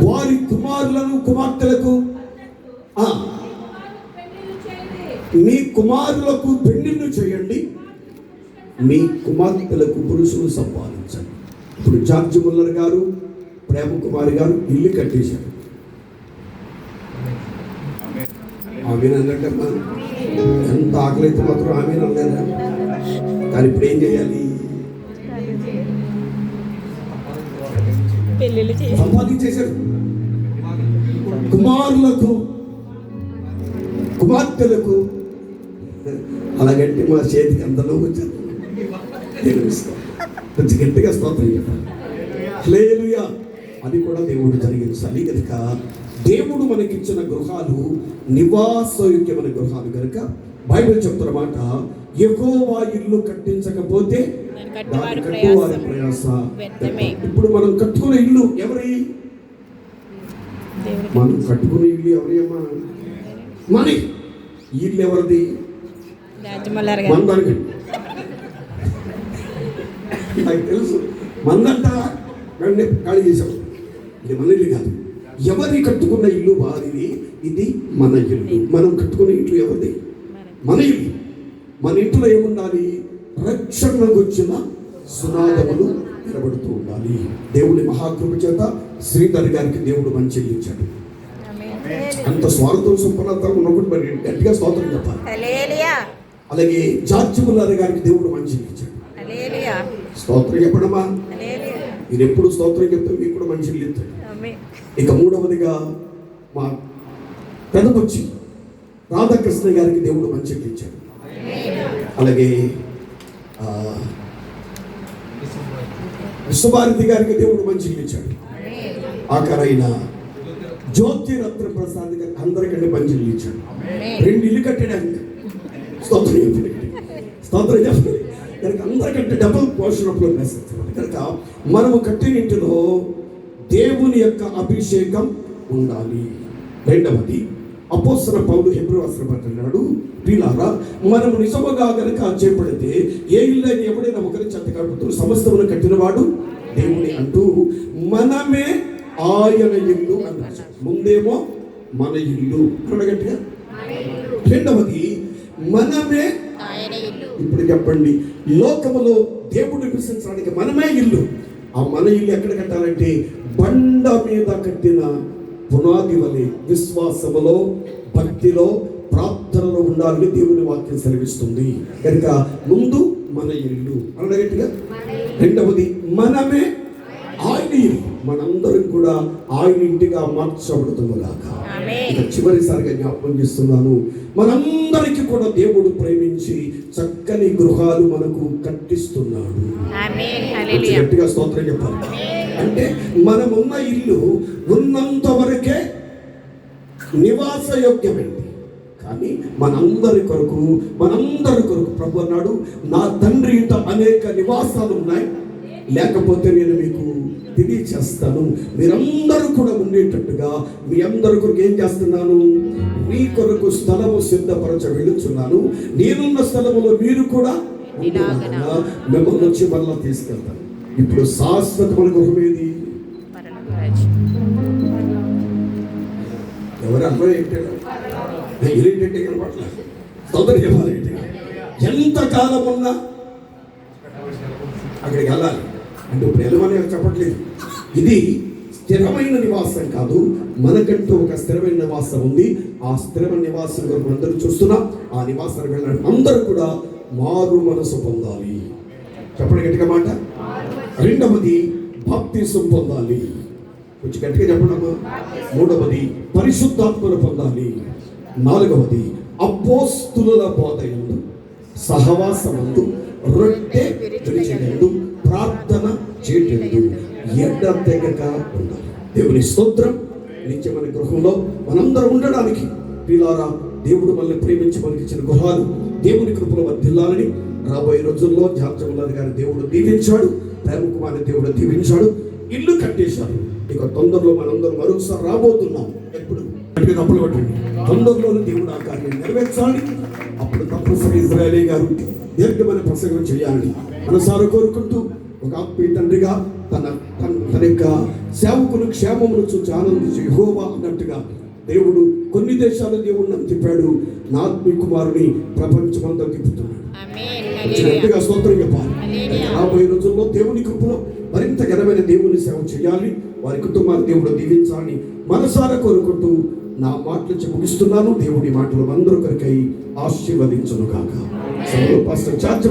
వారి కుమారులను కుమార్తెలకు మీ కుమారులకు పెళ్లిళ్ళు చేయండి, మీ కుమార్తెలకు పురుషులు సంపాదించండి. ఇప్పుడు జార్జ్ ముల్లర్ గారు, ప్రేమ కుమారి గారు ఇల్లు కట్టేశారు. ఆమెనంటే ఎంత ఆకలి అయితే మాత్రం ఆమెనలేదా? కానీ ఇప్పుడు ఏం చేయాలి? సంపాదించేశారు. కుమారులకు కుమార్తెలకు అలాగంటే మా చేతికి అంతలో వచ్చారు. కొంచెం గట్టిగా స్తోత్రం చెప్పాలి. హల్లెలూయా. అది కూడా దేవుడు జరిగించాలి కనుక దేవుడు మనకిచ్చిన గృహాలు నివాసయోగ్యమైన గృహాలు కనుక బైబిల్ చెప్తున్న మాట, యెహోవా ఇల్లు కట్టించకపోతే దాని కట్టువారి ప్రయాస. ఇప్పుడు మనం కట్టుకునే ఇల్లు ఎవరి? మనం కట్టుకునే ఇల్లు ఎవరి అమ్మా? మన ఇల్లు ఎవరిది? మందానికి నాకు తెలుసు. మందంట ఖాళీ చేసాం. ఇది మన ఇల్లు కాదు. ఎవరి కట్టుకున్న ఇల్లు వారిది. ఇది మన ఇల్లు. మనం కట్టుకునే ఇల్లు ఎవరిది? మన ఇల్లు. మన ఇంట్లో ఏముండాలి? రక్షణకు వచ్చిన సునాదములు నిలబడుతూ ఉండాలి. దేవుని మహాకృప చేత శ్రీధర్ గారికి దేవుడు మంచి ఇల్లు ఇచ్చాడు. అంత స్వార్థం సంపన్నత ఉన్నప్పుడు మరి గట్టిగా స్తోత్రం చెప్పాలి. అలాగే జార్జ్ ముల్లర్ గారికి దేవుడు మంచి ఇల్లు ఇచ్చాడు. స్తోత్రం చెప్పడమా? ఇది ఎప్పుడు స్తోత్రం చెప్తే మీకు కూడా మంచి ఇల్లు ఇస్తాడు. ఇక మూడవదిగా మా పెదపొచ్చి రాధాకృష్ణ గారికి దేవుడు మంచి ఇల్లు ఇచ్చాడు. అలాగే విశ్వభారతి గారికి దేవుడు మంచి ఇల్లు ఇచ్చాడు. ఆఖరైన జ్యోతిరత్న ప్రసాద్ గారికి అందరికంటే మంచి ఇల్లు ఇచ్చాడు. 2 ఇల్లు కట్టడానికి స్తోత్రం చెప్పండి. స్తోత్రం చెప్పండి. కనుక అందరికంటే డబుల్ పోర్షన్ ఆఫ్ మెసేజ్. కనుక మనము కట్టిన ఇంటిలో దేవుని యొక్క అభిషేకం ఉండాలి. రెండవది అపోస్తలుడైన పౌలు హెబ్రీ రాష్ట్రపతి అన్నాడు, ప్రియులారా మనము నిజముగా గనుక చేపడితే ఏ ఇల్లు ఎవడైనా ఒకరి చెత్త కడుపుతూ సమస్తమును కట్టినవాడు దేవుని అంటూ మనమే ఆయన ఇల్లు అన్నాడు. ముందేమో మన ఇల్లు అడగట్టుగా. రెండవది మనమే ఆయన ఇల్లు. ఇప్పుడు చెప్పండి, లోకములో దేవుడు నివసించడానికి మనమే ఇల్లు. ఆ మన ఇల్లు ఎక్కడ కట్టాలంటే బండ మీద కట్టిన పునాది వలె విశ్వాసములో, భక్తిలో, ప్రార్థనలో ఉండాలని దేవుని వాక్యం సెలవిస్తుంది. కనుక ముందు మన ఇల్లు అనగట్టుగా. రెండవది మనమే ఆయన ఇల్లు. మనందరం కూడా ఆయన ఇంటిగా మార్చబడుతుందాక. ఇక చివరిసారిగా జ్ఞాపకం చేస్తున్నాను, మనందరికీ కూడా దేవుడు ప్రేమించి చక్కని గృహాలు మనకు కట్టిస్తున్నాడు. గట్టిగా స్తోత్రం చెప్పాలి. అంటే మనమున్న ఇల్లు ఉన్నంత వరకే నివాసయోగ్యమైంది. కానీ మనందరి కొరకు ప్రభు అన్నాడు, నా తండ్రి ఇంట అనేక నివాసాలు ఉన్నాయి, లేకపోతే నేను మీకు తెలియచేస్తాను. మీరందరూ కూడా ఉండేటట్టుగా మీ అందరి కొరకు ఏం చేస్తున్నాను? మీ కొరకు స్థలము సిద్ధపరచ వెళుచున్నాను. నేనున్న స్థలములో మీరు కూడా మిమ్మల్ని వచ్చి మళ్ళా తీసుకెళ్తాను. ఇప్పుడు శాశ్వతమైన గృహం ఏది? ఎవరు అర్థం ఏంటంటే తొందర చెప్పాలి. ఎంతకాలం ఉన్నా అక్కడికి వెళ్ళాలి అంటే ఇప్పుడు వెళ్ళమని చెప్పట్లేదు. ఇది స్థిరమైన నివాసం కాదు, మనకంటూ ఒక స్థిరమైన నివాసం ఉంది. ఆ స్థిరమైన నివాసం కొరకు అందరూ చూస్తున్నాం. ఆ నివాసానికి వెళ్ళాలి. అందరూ కూడా మారు మనసు పొందాలి. చెప్పండి గట్టిగా మాట. రెండవది బాప్తిసం పొందాలి. కొంచెం గట్టిగా చెప్పడమ్మా. మూడవది పరిశుద్ధాత్మను పొందాలి. నాలుగవది అపోస్తుల బోధయందు, సహవాసమందు, రొట్టె విరిచెందు, ప్రార్థన చేయటందు ఎడతెగక ఉండాలి. దేవుని స్తోత్రం. నిత్యమైన గృహంలో మనందరం ఉండడానికి ప్రియులారా దేవుడు మనల్ని ప్రేమించి మనకి ఇచ్చిన గృహాలు దేవుని కృపలో వర్ధిల్లాలని రాబోయే రోజుల్లో జార్జ్ ముల్లర్ గారి దేవుడు దీవించాడు. ప్రేమ కుమారి దేవుడు దీవించాడు. ఇల్లు కట్టేశాడు. ఇక తొందరలో మనందరం మరొకసారి రాబోతున్నాం. ఎప్పుడు తప్పులు పట్టండి. తొందరలోనే దేవుడు ఆ కార్యం నెరవేర్చాలి. అప్పుడు తప్పనిసరి ఇజ్రాయేలీ గారు దీర్ఘమైన ప్రసంగం చేయాలని మనసారా కోరుకుంటూ ఒక ఆత్మీయ తండ్రిగా తన యొక్క సేవకులు క్షేమమును చూసి ఆనందించి యెహోవా అన్నట్టుగా దేవుడు కొన్ని దేశాలు దేవుడిని తిప్పాడు. నా ఆత్మీయ కుమారుని ప్రపంచమంతా తిప్పుతున్నాడు. వచ్చినట్టుగా స్తోత్రం చెప్పాలి. రాబోయే రోజుల్లో దేవుని కృపలో మరింత ఘనమైన దేవుని సేవ చేయాలి. వారి కుటుంబాన్ని దేవుడు దీవించాలని మనసారా కోరుకుంటూ నా మాటలు ముగిస్తున్నాను. దేవుడి మాటలు అందరూ కొరకై ఆశీర్వదించును గాక. Pastor charge